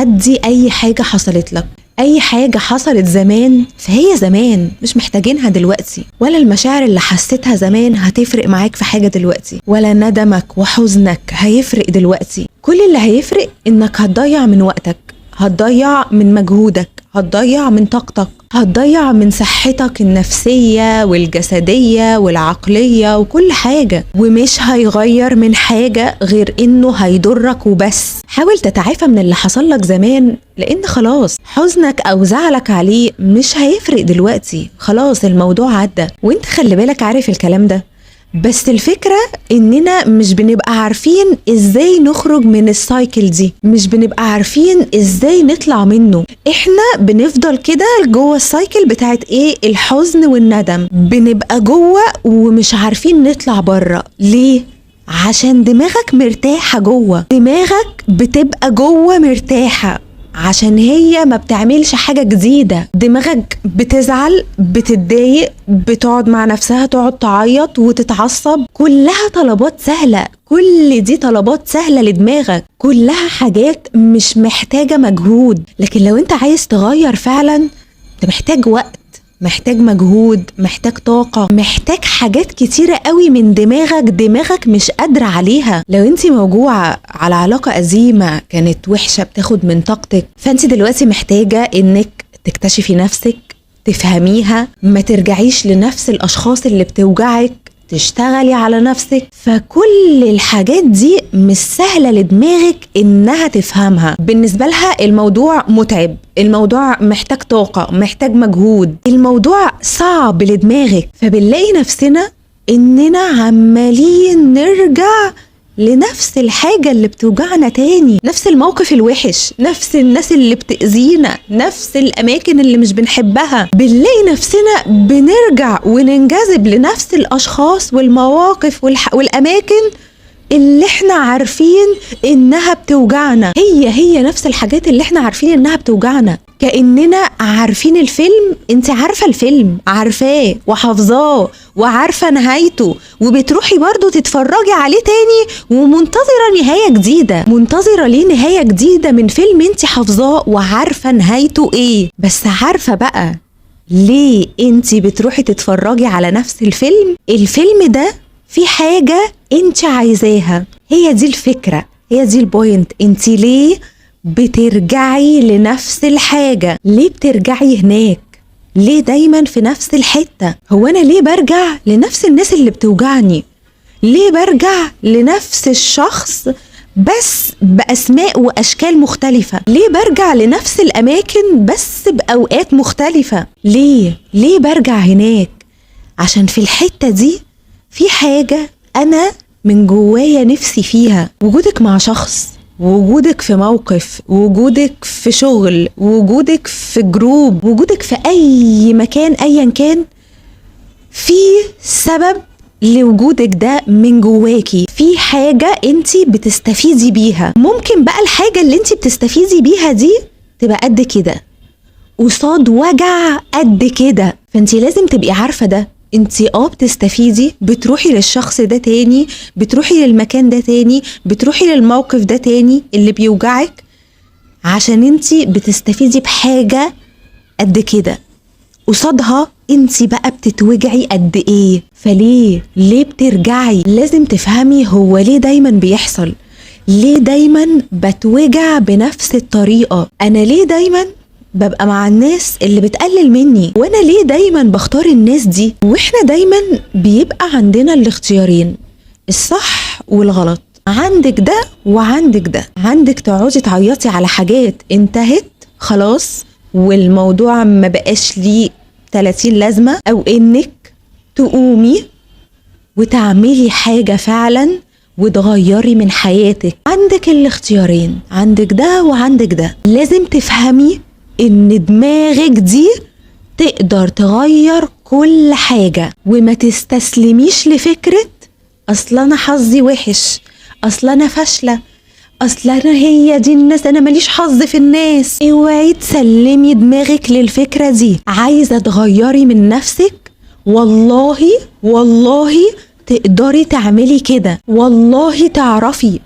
عدي اي حاجة حصلت لك. اي حاجة حصلت زمان فهي زمان، مش محتاجينها دلوقتي، ولا المشاعر اللي حسيتها زمان هتفرق معاك في حاجة دلوقتي، ولا ندمك وحزنك هيفرق دلوقتي. كل اللي هيفرق انك هتضيع من وقتك، هتضيع من مجهودك، هتضيع من طاقتك، هتضيع من صحتك النفسية والجسدية والعقلية وكل حاجة، ومش هيغير من حاجة غير انه هيضرك وبس. حاول تتعافى من اللي حصل لك زمان، لان خلاص حزنك او زعلك عليه مش هيفرق دلوقتي، خلاص الموضوع عدى. وانت خلي بالك عارف الكلام ده، بس الفكرة اننا مش بنبقى عارفين ازاي نخرج من السايكل دي، مش بنبقى عارفين ازاي نطلع منه. احنا بنفضل كده جوه السايكل بتاعت ايه؟ الحزن والندم، بنبقى جوه ومش عارفين نطلع بره. ليه؟ عشان دماغك مرتاحة جوه، دماغك بتبقى جوه مرتاحة عشان هي ما بتعملش حاجة جديدة. دماغك بتزعل، بتتضايق، بتقعد مع نفسها، تقعد تعيط وتتعصب، كلها طلبات سهلة، كل دي طلبات سهلة لدماغك، كلها حاجات مش محتاجة مجهود. لكن لو انت عايز تغير فعلا انت محتاج وقت، محتاج مجهود، محتاج طاقة، محتاج حاجات كتيرة قوي من دماغك مش قادرة عليها. لو انت موجوعة على علاقة قديمة كانت وحشة بتاخد من طاقتك، فانت دلوقتي محتاجة انك تكتشفي نفسك، تفهميها، ما ترجعيش لنفس الاشخاص اللي بتوجعك، تشتغلي على نفسك. فكل الحاجات دي مش سهلة لدماغك انها تفهمها، بالنسبة لها الموضوع متعب، الموضوع محتاج طاقة، محتاج مجهود، الموضوع صعب لدماغك. فبنلاقي نفسنا اننا عمالين نرجع لنفس الحاجة اللي بتوجعنا تاني، نفس الموقف الوحش، نفس الناس اللي بتأذينا، نفس الأماكن اللي مش بنحبها. بنلاقي نفسنا بنرجع وننجذب لنفس الأشخاص والمواقف والأماكن اللي احنا عارفين انها بتوجعنا. هي نفس الحاجات اللي احنا عارفين انها بتوجعنا، كأننا عارفين الفيلم. انت عارفة الفيلم، عارفاه وحافظاه وعارفة نهايته، وبتروحي برضو تتفرجي عليه تاني ومنتظرة نهاية جديدة. منتظرة ليه نهاية جديدة من فيلم انت حافظاه وعارفة نهايته ايه؟ بس عارفة بقى ليه انت بتروحي تتفرجي على نفس الفيلم؟ الفيلم ده في حاجة انت عايزاها. هي دي الفكرة، هي دي البوينت. انت ليه بترجعي لنفس الحاجة؟ ليه بترجعي هناك؟ ليه دايما في نفس الحتة؟ هو انا ليه برجع لنفس الناس اللي بتوجعني؟ ليه برجع لنفس الشخص بس بأسماء وأشكال مختلفة؟ ليه برجع لنفس الأماكن بس بأوقات مختلفة؟ ليه برجع هناك؟ عشان في الحتة دي في حاجة أنا من جوايا نفسي فيها. وجودك مع شخص، وجودك في موقف، وجودك في شغل، وجودك في جروب، وجودك في أي مكان أيا كان، في سبب لوجودك ده من جواكي، في حاجة انتي بتستفيدي بيها. ممكن بقى الحاجة اللي انتي بتستفيدي بيها دي تبقى قد كده قصاد وجع قد كده. فانتي لازم تبقي عارفة ده. انتي بتستفيدي، بتروحي للشخص ده تاني، بتروحي للمكان ده تاني، بتروحي للموقف ده تاني اللي بيوجعك، عشان انتي بتستفيدي بحاجة قد كده. قصادها انتي بقى بتتوجعي قد ايه. ليه بترجعي؟ لازم تفهمي هو ليه دايما بيحصل، ليه دايما بتوجع بنفس الطريقة، انا ليه دايما ببقى مع الناس اللي بتقلل مني، وانا ليه دايما بختار الناس دي. واحنا دايما بيبقى عندنا الاختيارين، الصح والغلط. عندك ده وعندك ده. عندك تقعدي تعيطي على حاجات انتهت خلاص والموضوع ما بقاش ليه 30 لازمة، او انك تقومي وتعملي حاجة فعلا وتغيري من حياتك. عندك الاختيارين، عندك ده وعندك ده. لازم تفهمي ان دماغك دي تقدر تغير كل حاجة، وما تستسلميش لفكرة اصل انا حظي وحش، اصل انا فاشلة، اصل انا هي دي الناس، انا ماليش حظ في الناس. اوعي تسلمي دماغك للفكرة دي. عايزة تغيري من نفسك؟ والله تقدري تعملي كده، والله تعرفي.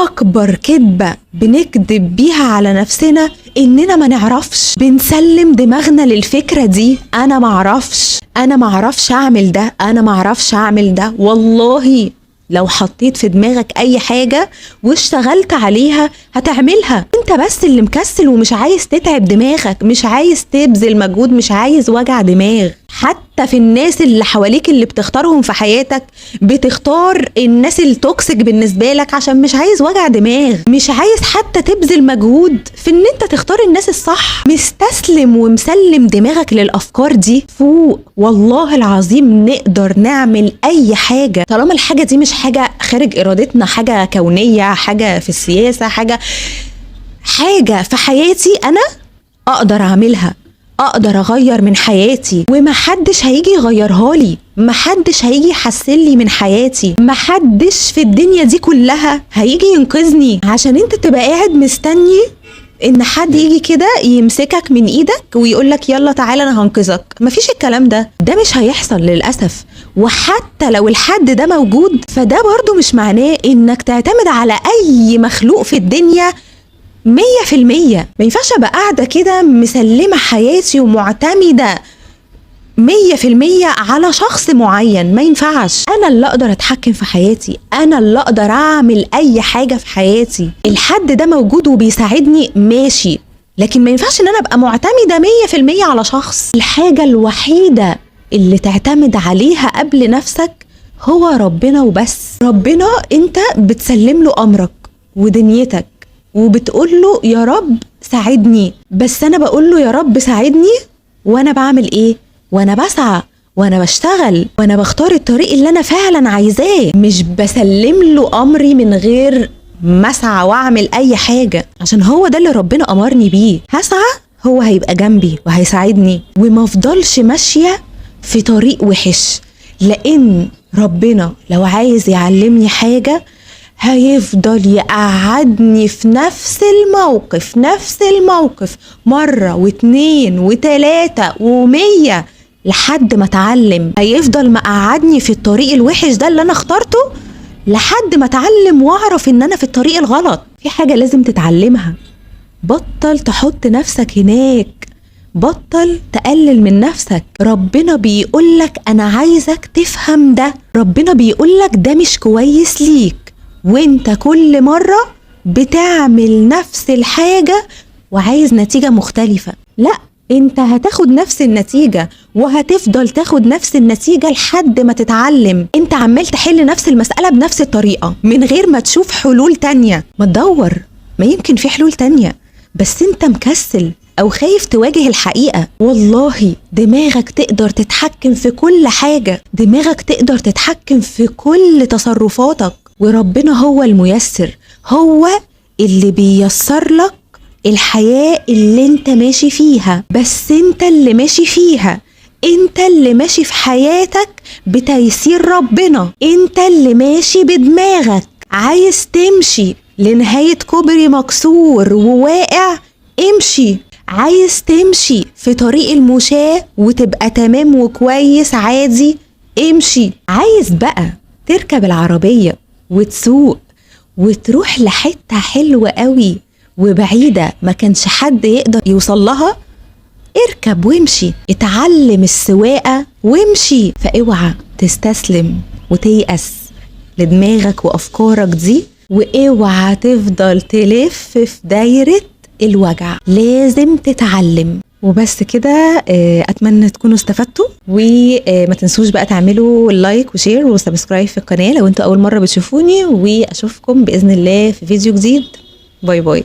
اكبر كذبة بنكذب بيها على نفسنا اننا ما نعرفش، بنسلم دماغنا للفكرة دي. انا ما اعرفش اعمل ده، انا ما اعرفش اعمل ده. والله لو حطيت في دماغك اي حاجة واشتغلت عليها هتعملها، انت بس اللي مكسل ومش عايز تتعب دماغك، مش عايز تبذل مجهود، مش عايز وجع دماغ. حتى في الناس اللي حواليك اللي بتختارهم في حياتك، بتختار الناس التوكسيك بالنسبة لك عشان مش عايز وجع دماغ، مش عايز حتى تبذل مجهود في ان انت تختار الناس الصح. مستسلم ومسلم دماغك للأفكار دي. فوق، والله العظيم نقدر نعمل اي حاجة طالما الحاجة دي مش حاجة خارج ارادتنا، حاجة كونية، حاجة في السياسة، حاجة في حياتي انا اقدر اعملها، اقدر اغير من حياتي، ومحدش هيجي يغيرها لي، محدش هيجي يحسن لي من حياتي، محدش في الدنيا دي كلها هيجي ينقذني عشان انت تبقى قاعد مستني ان حد يجي كده يمسكك من ايدك ويقولك يلا تعالى انا هنقذك. مفيش الكلام ده مش هيحصل للأسف. وحتى لو الحد ده موجود فده برضو مش معناه انك تعتمد على اي مخلوق في الدنيا 100%. ما ينفعش ابقى قاعدة كده مسلمة حياتي ومعتمدة 100% على شخص معين. ما ينفعش. انا اللي اقدر اتحكم في حياتي، انا اللي اقدر اعمل اي حاجة في حياتي. الحد ده موجود وبيساعدني ماشي، لكن ما ينفعش ان انا ابقى معتمدة 100% على شخص. الحاجة الوحيدة اللي تعتمد عليها قبل نفسك هو ربنا وبس. ربنا انت بتسلم له امرك ودنيتك وبتقول له يا رب ساعدني، بس انا بقول له يا رب ساعدني وانا بعمل ايه؟ وانا بسعى، وانا بشتغل، وانا بختار الطريق اللي انا فعلا عايزاه. مش بسلم له امري من غير ما اسعى واعمل اي حاجة، عشان هو ده اللي ربنا امرني بيه. هسعى، هو هيبقى جنبي وهيساعدني، وما افضلش ماشية في طريق وحش. لان ربنا لو عايز يعلمني حاجة هيفضل يقعدني في نفس الموقف مرة واتنين وتلاتة و100 لحد ما اتعلم. هيفضل مقعدني في الطريق الوحش ده اللي انا اخترته لحد ما اتعلم واعرف ان انا في الطريق الغلط. في حاجة لازم تتعلمها، بطل تحط نفسك هناك، بطل تقلل من نفسك. ربنا بيقولك انا عايزك تفهم ده، ربنا بيقولك ده مش كويس ليك، وانت كل مرة بتعمل نفس الحاجة وعايز نتيجة مختلفة. لا، انت هتاخد نفس النتيجة وهتفضل تاخد نفس النتيجة لحد ما تتعلم. انت عمال تحل نفس المسألة بنفس الطريقة من غير ما تشوف حلول تانية. ما تدور، ما يمكن في حلول تانية، بس انت مكسل او خايف تواجه الحقيقة. والله دماغك تقدر تتحكم في كل حاجة، دماغك تقدر تتحكم في كل تصرفاتك، وربنا هو الميسر، هو اللي بيسر لك الحياة اللي انت ماشي فيها. بس انت اللي ماشي فيها، انت اللي ماشي في حياتك بتيسير ربنا، انت اللي ماشي بدماغك. عايز تمشي لنهاية كوبري مكسور وواقع، امشي. عايز تمشي في طريق المشاة وتبقى تمام وكويس عادي، امشي. عايز بقى تركب العربية وتسوق وتروح لحتة حلوة قوي وبعيدة ما كانش حد يقدر يوصل لها، اركب وامشي، اتعلم السواقة وامشي. فاوعى تستسلم وتيأس لدماغك وافكارك دي، واوعى تفضل تلف في دايرة الوجع. لازم تتعلم. وبس كده. اتمنى تكونوا استفدتوا، وما تنسوش بقى تعملوا لايك وشير وسبسكرايب في القناة لو انتوا اول مرة بتشوفوني، واشوفكم بإذن الله في فيديو جديد. باي باي.